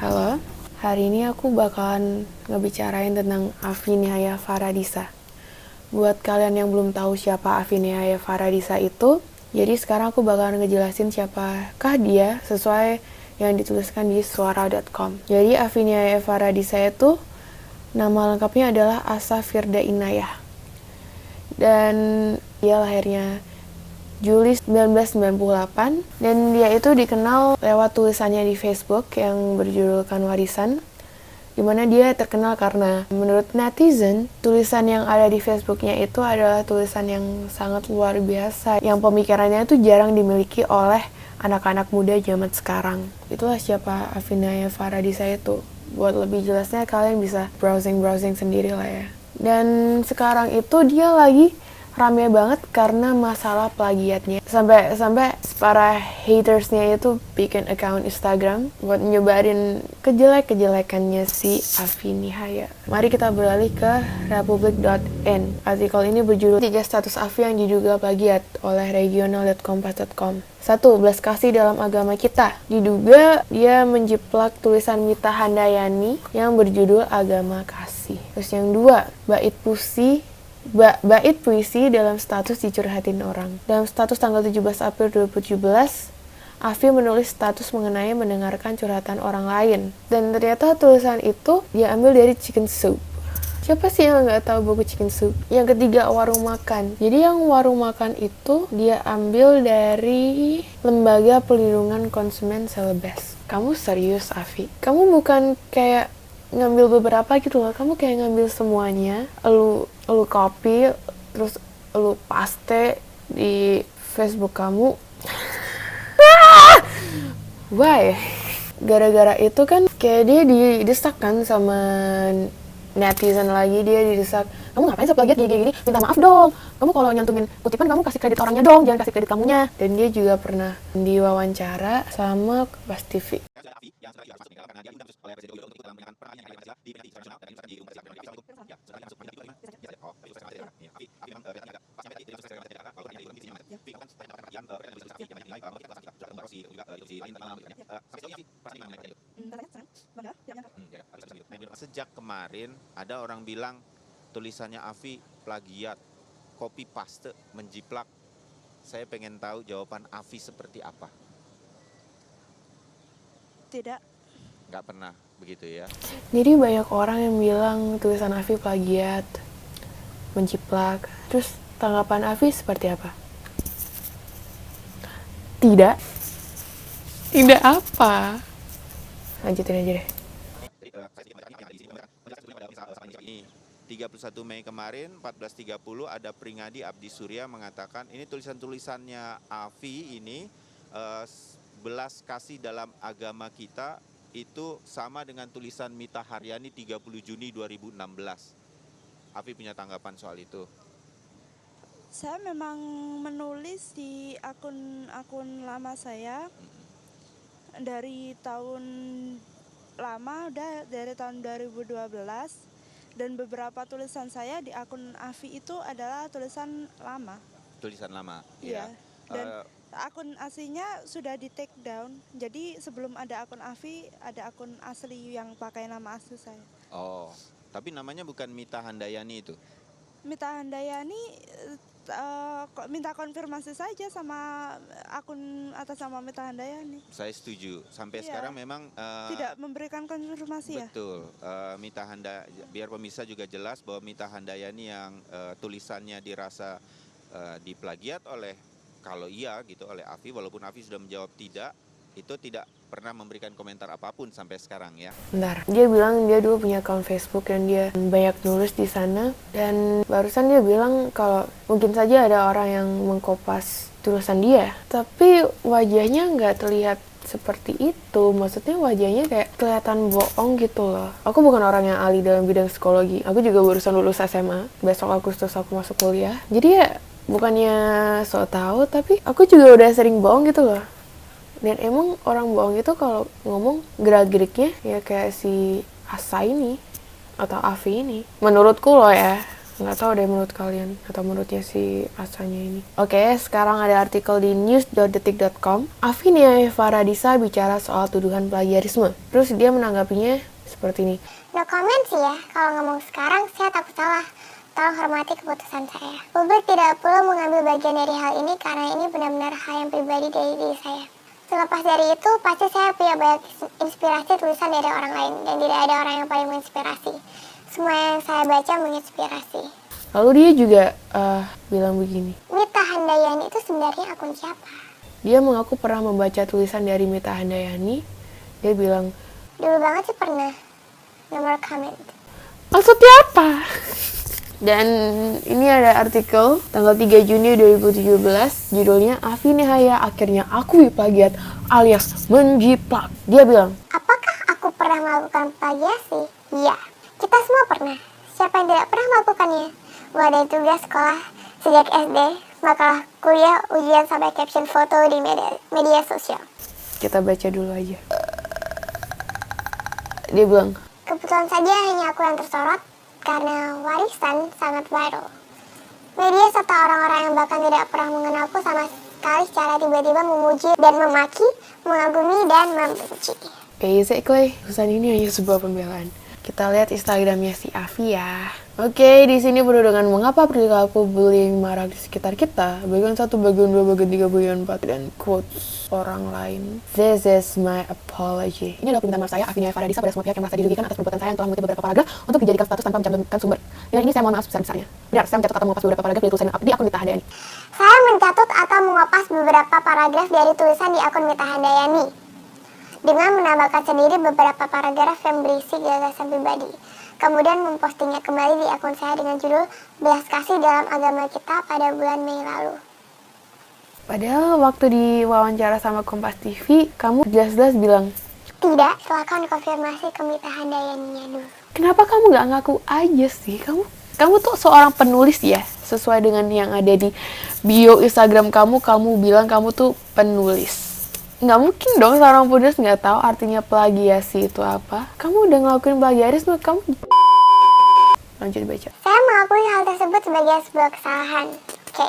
Halo, hari ini aku bakalan ngebicarain tentang Afineaya Faradisa. Buat kalian yang belum tahu siapa Afineaya Faradisa itu, jadi sekarang aku bakalan ngejelasin siapakah dia sesuai yang dituliskan di suara.com. Jadi Afineaya Faradisa itu nama lengkapnya adalah Asa Firda Inayah. Dan dia lahirnya Juli 1998 dan dia itu dikenal lewat tulisannya di Facebook yang berjudulkan Warisan, di mana dia terkenal karena menurut netizen tulisan yang ada di Facebooknya itu adalah tulisan yang sangat luar biasa yang pemikirannya itu jarang dimiliki oleh anak-anak muda zaman sekarang. Itulah siapa Afineaya Faradisa itu. Buat lebih jelasnya kalian bisa browsing sendiri lah ya. Dan sekarang itu dia lagi rame banget karena masalah plagiatnya. Sampai para hatersnya itu bikin account Instagram buat nyebarin kejelek-kejelekannya si Afineaya. Mari kita beralih ke republik.in. Artikel ini berjudul 3 status Afi yang diduga plagiat oleh regional.kompas.com. 1. Belas kasih dalam agama kita. Diduga dia menjiplak tulisan Mita Handayani yang berjudul Agama Kasih. Terus yang 2, bait puisi dalam status dicurhatin orang. Dalam status tanggal 17 April 2017, Afi menulis status mengenai mendengarkan curhatan orang lain. Dan ternyata tulisan itu dia ambil dari Chicken Soup. Siapa sih yang nggak tahu buku Chicken Soup? Yang ketiga, warung makan. Jadi yang warung makan itu dia ambil dari Lembaga Perlindungan Konsumen Celebes. Kamu serius, Afi? Kamu bukan kayak ngambil beberapa gitu loh, kamu kayak ngambil semuanya, lu copy, terus lu paste di Facebook kamu. Why? Gara-gara itu kan kayak dia didesak kan sama netizen lagi, dia didesak, kamu ngapain plagiat gini, minta maaf dong, kamu kalau nyantumin kutipan kamu kasih kredit orangnya dong, jangan kasih kredit kamunya. Dan dia juga pernah diwawancara sama Kompas TV. Sejak kemarin ada orang bilang tulisannya Afi plagiat, copy paste, menjiplak. Saya pengen tahu jawaban Afi seperti apa. Tidak. Nggak pernah begitu ya. Jadi banyak orang yang bilang tulisan Afi plagiat, menjiplak. Terus tanggapan Afi seperti apa? Tidak apa? Lanjutin aja deh. 31 Mei kemarin 14.30 ada Pringadi Abdi Surya mengatakan ini tulisannya Afi ini belas kasih dalam agama kita itu sama dengan tulisan Mita Haryani 30 Juni 2016. Afi punya tanggapan soal itu? Saya memang menulis di akun lama saya dari tahun lama, udah dari tahun 2012. Dan beberapa tulisan saya di akun Afi itu adalah tulisan lama. Tulisan lama, iya. Ya. Dan akun aslinya sudah di take down. Jadi sebelum ada akun Afi, ada akun asli yang pakai nama asli saya. Oh, tapi namanya bukan Mita Handayani itu? Mita Handayani minta konfirmasi saja sama akun atas nama Mita Handayani. Saya setuju. Sampai sekarang memang tidak memberikan konfirmasi. Betul. Mita biar pemirsa juga jelas bahwa Mita Handayani yang tulisannya dirasa diplagiat oleh, kalau iya gitu, oleh Afi, walaupun Afi sudah menjawab tidak, itu tidak pernah memberikan komentar apapun sampai sekarang ya. Bentar, dia bilang dia dulu punya akun Facebook dan dia banyak nulis di sana. Dan barusan dia bilang kalau mungkin saja ada orang yang mengkopas tulisan dia, tapi wajahnya nggak terlihat seperti itu. Maksudnya wajahnya kayak kelihatan bohong gitu loh. Aku bukan orang yang ahli dalam bidang psikologi. Aku juga barusan lulus SMA. Besok Agustus aku masuk kuliah. Jadi ya bukannya so tau, tapi aku juga udah sering bohong gitu loh. Dan emang orang bohong itu kalau ngomong gerak-geriknya ya kayak si Asa ini atau Afi ini. Menurutku loh ya. Nggak tahu deh menurut kalian atau menurutnya si Asanya ini. Oke, sekarang ada artikel di news.detik.com. Afinia Faradisa bicara soal tuduhan plagiarisme. Terus dia menanggapinya seperti ini. No comment sih ya, kalau ngomong sekarang saya takut salah. Tolong hormati keputusan saya. Publik tidak perlu mengambil bagian dari hal ini karena ini benar-benar hal yang pribadi dari diri saya. Terlepas dari itu, pasti saya punya banyak inspirasi tulisan dari orang lain dan tidak ada orang yang paling menginspirasi. Semua yang saya baca menginspirasi. Lalu dia juga bilang begini. Mita Handayani itu sebenarnya akun siapa? Dia mengaku pernah membaca tulisan dari Mita Handayani. Dia bilang, Dulu banget sih pernah. Nomor comment. maksudnya apa? Dan ini ada artikel tanggal 3 Juni 2017, judulnya Afi Nihaya akhirnya akui plagiat alias menjiplak. Dia bilang, Apakah aku pernah melakukan plagiasi? Iya, kita semua pernah. Siapa yang tidak pernah melakukannya? Mulai dari tugas sekolah sejak SD, makalah kuliah, ujian, sampai caption foto di media sosial. kita baca dulu aja. Dia bilang, Kebetulan saja hanya aku yang tersorot karena warisan sangat viral. Media serta orang-orang yang bahkan tidak pernah mengenalku sama sekali secara tiba-tiba memuji dan memaki, mengagumi dan membenci. basically, tulisan ini hanya sebuah pembelaan. Kita lihat Instagramnya si Afi ya. Oke, di sini penuh dengan mengapa perilaku bullying marak di sekitar kita. Bagian 1, bagian 2, bagian 3, bagian 4, dan quotes orang lain. This is my apology. Ini adalah permintaan maaf saya, Afi Nihaya Faradisa, pada semua pihak yang merasa dirugikan atas perbuatan saya yang telah mengutip beberapa paragraf untuk dijadikan status tanpa mencantumkan sumber. Dengan ini saya mohon maaf sebesar-besarnya. Benar, saya mencatat atau mengopas beberapa paragraf dari tulisan di akun Mita Handayani. Saya mencatut atau mengopas beberapa paragraf dari tulisan di akun Mita Handayani dengan menambahkan sendiri beberapa paragraf yang berisi gagasan pribadi. Kemudian mempostingnya kembali di akun saya dengan judul Belas Kasih dalam Agama Kita pada bulan Mei lalu. Padahal waktu diwawancara sama Kompas TV, kamu jelas-jelas bilang, Tidak, setelah konfirmasi ke Mita Handayaninya dulu. kenapa kamu nggak ngaku aja sih? Kamu tuh seorang penulis ya, sesuai dengan yang ada di bio Instagram kamu bilang kamu tuh penulis. Nggak mungkin dong seorang penulis nggak tahu artinya plagiasi itu apa. Kamu udah ngelakuin plagiarisme, kamu lanjut baca. Saya mengakui hal tersebut sebagai sebuah kesalahan. Oke.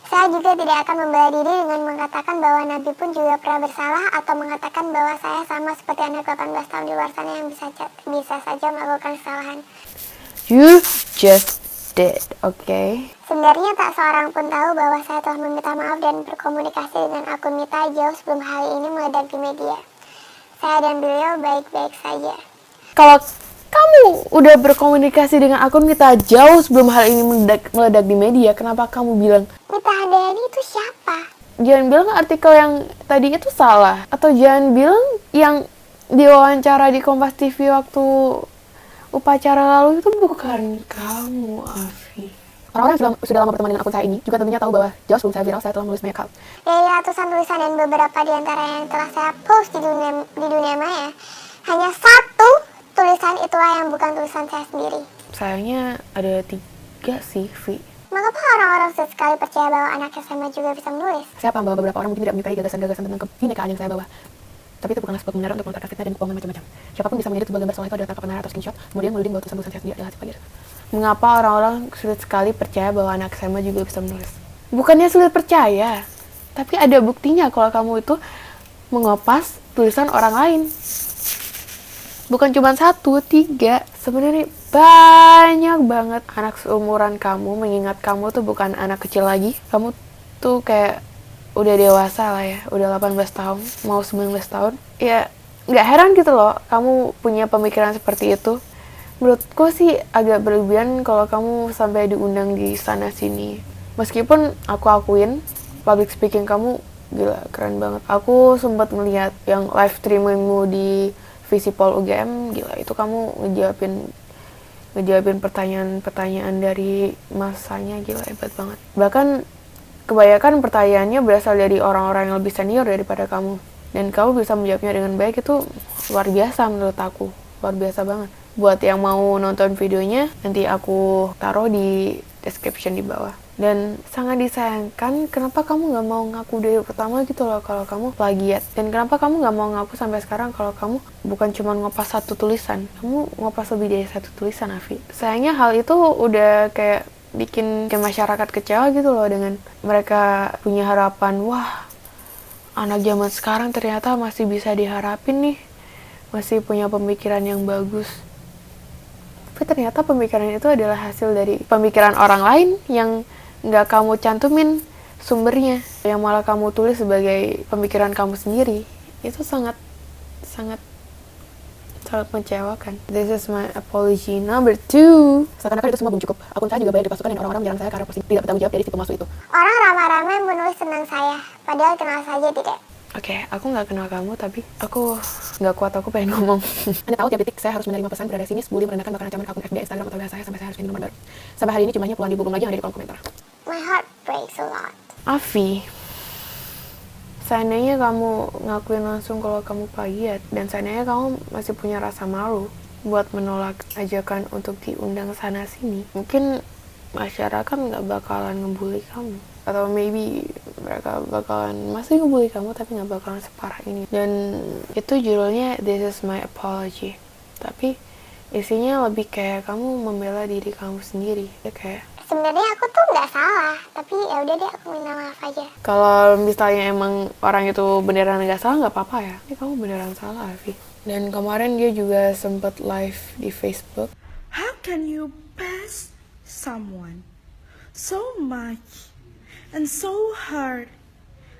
Saya juga tidak akan membela diri dengan mengatakan bahwa Nabi pun juga pernah bersalah atau mengatakan bahwa saya sama seperti anak 18 tahun di luar sana yang bisa saja melakukan kesalahan. You just did, okay? Sebenarnya tak seorang pun tahu bahwa saya telah meminta maaf dan berkomunikasi dengan akun Mita jauh sebelum hal ini meledak di media. Saya dan beliau baik-baik saja. Kalau kamu udah berkomunikasi dengan akun Mita jauh sebelum hal ini meledak di media, kenapa kamu bilang, Mita Handayani itu siapa? jangan bilang artikel yang tadi itu salah, atau jangan bilang yang diwawancara di Kompas TV waktu upacara lalu itu bukan kamu, Afi. Orang-orang yang sudah lama berteman dengan akun saya ini juga tentunya tahu bahwa jauh sebelum saya viral, saya telah menulis banyak hal. Dari ratusan tulisan dan beberapa di antara yang telah saya post di dunia maya, hanya satu tulisan itulah yang bukan tulisan saya sendiri. Sayangnya ada 3 sih, Vi. Mengapa orang-orang sulit sekali percaya bahwa anak SMA juga bisa menulis? Saya paham bahwa beberapa orang mungkin tidak menyukai gagasan-gagasan tentang kebinekaan yang saya bawa. Tapi itu bukanlah sebuah kebenaran untuk melontarkan fitnah dan bohongan macam-macam. Siapapun bisa mengedit sebuah gambar seolah itu adalah tangkapan atau screenshot, kemudian menuding bahwa tulisan-tulisan saya sendiri adalah hasil plagiarisme. Mengapa orang-orang sulit sekali percaya bahwa anak SMA juga bisa menulis? Bukannya sulit percaya, tapi ada buktinya kalau kamu itu mengopas tulisan orang lain. Bukan cuma 1, 3, sebenarnya banyak banget anak seumuran kamu mengingat kamu tuh bukan anak kecil lagi. Kamu tuh kayak udah dewasa lah ya, udah 18 tahun, mau 19 tahun. Ya, nggak heran gitu loh, kamu punya pemikiran seperti itu. Menurutku sih agak berlebihan kalau kamu sampai diundang di sana-sini. Meskipun aku akuin, public speaking kamu gila, keren banget. Aku sempat melihat yang live streamingmu di Visipol UGM, gila, itu kamu ngejawabin pertanyaan-pertanyaan dari masanya, gila, hebat banget. Bahkan kebanyakan pertanyaannya berasal dari orang-orang yang lebih senior daripada kamu. Dan kamu bisa menjawabnya dengan baik, itu luar biasa menurut aku. Luar biasa banget. Buat yang mau nonton videonya, nanti aku taruh di description di bawah. Dan sangat disayangkan kenapa kamu nggak mau ngaku dari pertama gitu loh kalau kamu plagiat. Dan kenapa kamu nggak mau ngaku sampai sekarang kalau kamu bukan cuma ngopas satu tulisan, kamu ngopas lebih dari satu tulisan, Afi. Sayangnya hal itu udah kayak bikin masyarakat kecewa gitu loh, dengan mereka punya harapan, wah anak zaman sekarang ternyata masih bisa diharapin nih, masih punya pemikiran yang bagus. Tapi ternyata pemikiran itu adalah hasil dari pemikiran orang lain yang nggak kamu cantumin sumbernya, yang malah kamu tulis sebagai pemikiran kamu sendiri. Itu sangat mengecewakan. This is my apology number 2. Seakan-akan itu semua belum cukup. Akun saya juga banyak dipasukan dan orang-orang menyerang saya karena posting tidak bertanggung jawab dari fitur masuk itu. Orang ramai-ramai menulis tentang saya, padahal kenal saja tidak. Oke, aku nggak kenal kamu, tapi aku nggak kuat, aku pengen ngomong. Anda tahu tiap detik saya harus menerima pesan berada sinis, bully, merendahkan, bahkan ancaman akun FB, Instagram, atau saya sampai saya harus pindah nomor baru. Sampai hari ini jumlahnya puluhan ribu, belum lagi yang ada di kolom komentar. My heart breaks a lot. Afi, seandainya kamu ngakuin langsung kalau kamu plagiat, dan seandainya kamu masih punya rasa malu buat menolak ajakan untuk diundang sana sini, mungkin masyarakat nggak bakalan ngebully kamu. Atau maybe mereka bakalan masih ngebully kamu tapi nggak bakalan separah ini. Dan itu judulnya This is my apology, tapi isinya lebih kayak kamu membela diri kamu sendiri. Ya kayak Sebenarnya aku tuh nggak salah, tapi ya udah deh aku minta maaf aja. kalau misalnya emang orang itu beneran nggak salah, nggak apa-apa ya. Ini kamu beneran salah, Afi. Dan kemarin dia juga sempat live di Facebook. How can you bash someone so much and so hard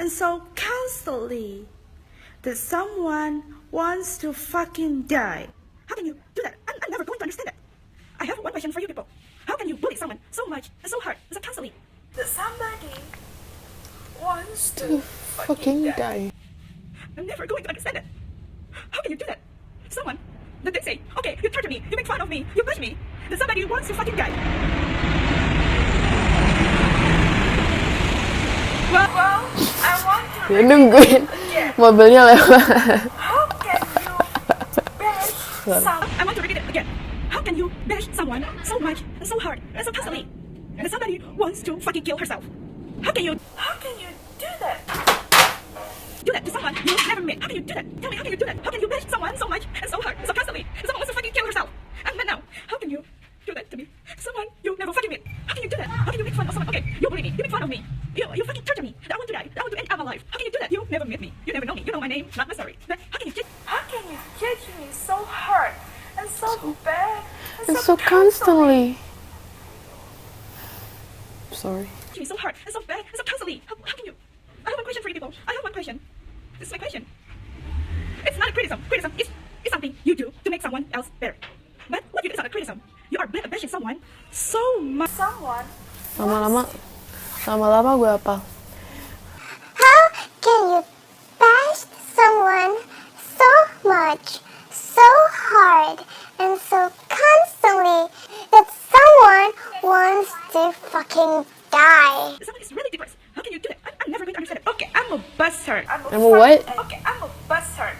and so constantly that someone wants to fucking die? How can you do that? I'm never going to understand that. I have one question for you people. How can you bully someone so much and so hard and so constantly that somebody wants to Fucking die. I'm never going to understand that. How can you do that? Someone that they say, okay, you torture me, you make fun of me, you push me, that somebody wants to fucking die. Well, I want to. Dia nungguin mobilnya lewat. How can you bash someone? I want to repeat it again. How can you bash someone so much and so hard and so constantly that somebody wants to fucking kill herself? How can you do that? Do that to someone you never met. How can you do that? Tell me, how can you do that? How can you bash someone so much and so hard and so constantly that someone wants to fucking kill herself? And then now, how can you do that to me? Someone you never fucking met. How can you do that? How can you make fun of someone? Okay, you bully me, you make fun of me, you fucking torture me. I want to die. I want to end my life. How can you do that? You never met me. You never know me. You know my name, not my story. But how can you judge me so hard and so bad And so constantly. Sorry. me so hard and so bad and so constantly? How can you? I have one question for you people. I have one question. This is my question. It's not a criticism. Criticism is something you do to make someone else better. But what you do is not a criticism. You are bashing someone so much. Someone. Lama-lama gue hafal. How can you bash someone so much, so hard, and so constantly that someone wants to fucking die? Someone is really depressed. How can you do that? I'm never going to understand it. Okay, I'm a bastard. I'm a what? Okay, I'm a bastard.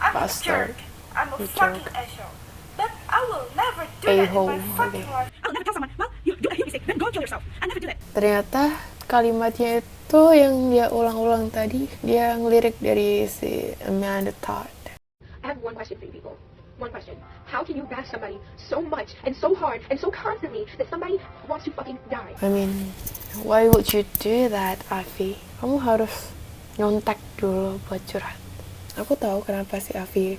I'm Bastard. a jerk. I'm a You fucking jerk. asshole. But I will never do that in A-hole, my fucking okay. life. I'll never tell someone, well, you do a huge mistake, then go and kill yourself. I'll never do that. Ternyata kalimatnya itu yang dia ulang-ulang tadi, dia ngelirik dari si Amanda Todd. I have one question for you people. One question. How can you bash somebody so much and so hard and so constantly that somebody wants to fucking die? I mean, why would you do that, Afi? Kamu harus nyontek dulu buat curhat. Aku tahu kenapa si Afi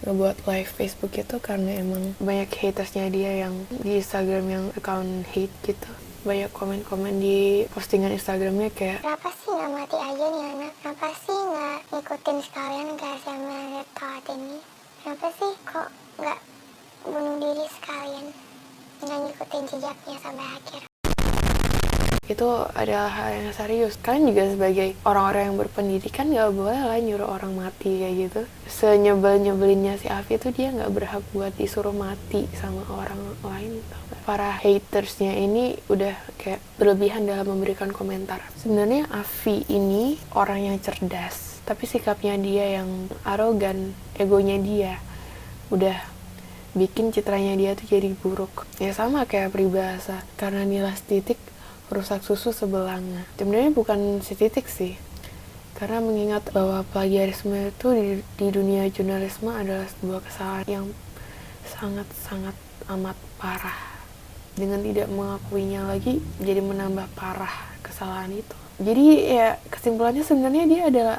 ngebuat live Facebook itu karena emang banyak hatersnya dia yang di Instagram yang account hate gitu. Banyak komen-komen di postingan Instagramnya kayak, Kenapa sih nggak mati aja nih anak? Kenapa sih nggak ngikutin sekalian gak sama Todd ini? Kenapa sih kok nggak bunuh diri sekalian? Nggak ngikutin jejaknya sampai akhir? itu adalah hal yang serius. Kalian juga sebagai orang-orang yang berpendidikan gak boleh lah nyuruh orang mati kayak gitu. Senyebel-nyebelinnya si Afi itu dia gak berhak buat disuruh mati sama orang lain. Para hatersnya ini udah kayak berlebihan dalam memberikan komentar. Sebenarnya Afi ini orang yang cerdas, tapi sikapnya dia yang arogan, egonya dia udah bikin citranya dia tuh jadi buruk. Ya sama kayak peribahasa, karena nilas titik merusak susu sebelanga. Sebenarnya bukan si Titik sih, karena mengingat bahwa plagiarisme itu di dunia jurnalisme adalah sebuah kesalahan yang sangat-sangat amat parah. Dengan tidak mengakuinya lagi, jadi menambah parah kesalahan itu. Jadi ya kesimpulannya sebenarnya dia adalah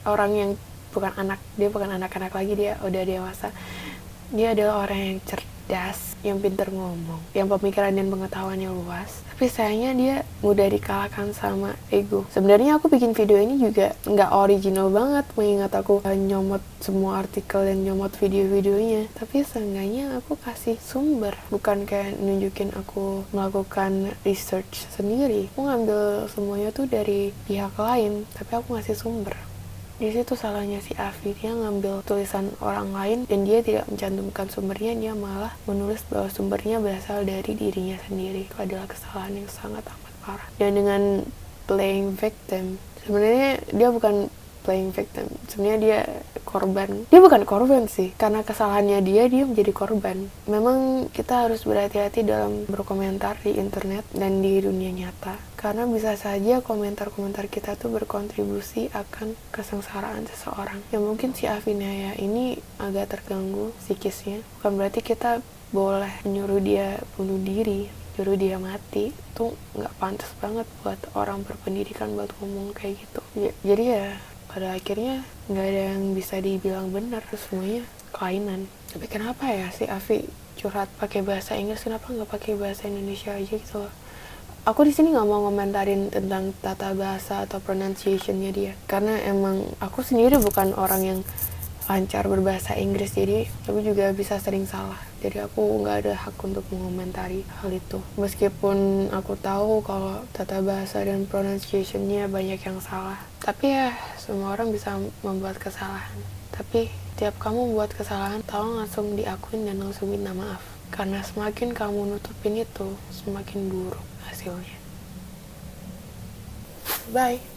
orang yang bukan anak-anak lagi, dia udah dewasa. Dia adalah orang yang cerdas, yang pintar ngomong, yang pemikiran dan pengetahuannya luas. Tapi sayangnya dia mudah dikalahkan sama ego. Sebenarnya aku bikin video ini juga nggak original banget, mengingat aku nyomot semua artikel dan nyomot video-videonya. Tapi seenggaknya aku kasih sumber, bukan kayak nunjukin aku melakukan research sendiri. Aku ngambil semuanya tuh dari pihak lain, tapi aku ngasih sumber. Di situ salahnya si Afi, dia ngambil tulisan orang lain dan dia tidak mencantumkan sumbernya, dia malah menulis bahwa sumbernya berasal dari dirinya sendiri. Itu adalah kesalahan yang sangat amat parah. Dan dengan playing victim, sebenarnya dia bukan playing victim, sebenarnya dia korban. Dia bukan korban sih, karena kesalahannya dia menjadi korban. Memang kita harus berhati-hati dalam berkomentar di internet dan di dunia nyata, karena bisa saja komentar-komentar kita tuh berkontribusi akan kesengsaraan seseorang. Ya mungkin si Afinaya ini agak terganggu psikisnya, bukan berarti kita boleh menyuruh dia bunuh diri, nyuruh dia mati. Itu nggak pantas banget buat orang berpendidikan buat ngomong kayak gitu. Jadi ya pada akhirnya nggak ada yang bisa dibilang benar, semuanya kelainan. Tapi kenapa ya si Afi curhat pakai bahasa Inggris, kenapa nggak pakai bahasa Indonesia aja gitu loh? Aku di sini nggak mau ngomentarin tentang tata bahasa atau pronunciation-nya dia, karena emang aku sendiri bukan orang yang lancar berbahasa Inggris, jadi aku juga bisa sering salah. Jadi aku nggak ada hak untuk mengomentari hal itu. Meskipun aku tahu kalau tata bahasa dan pronunciation-nya banyak yang salah. Tapi ya, semua orang bisa membuat kesalahan. Tapi tiap kamu membuat kesalahan, tolong langsung diakuin dan langsung minta maaf. Karena semakin kamu nutupin itu, semakin buruk hasilnya. Bye!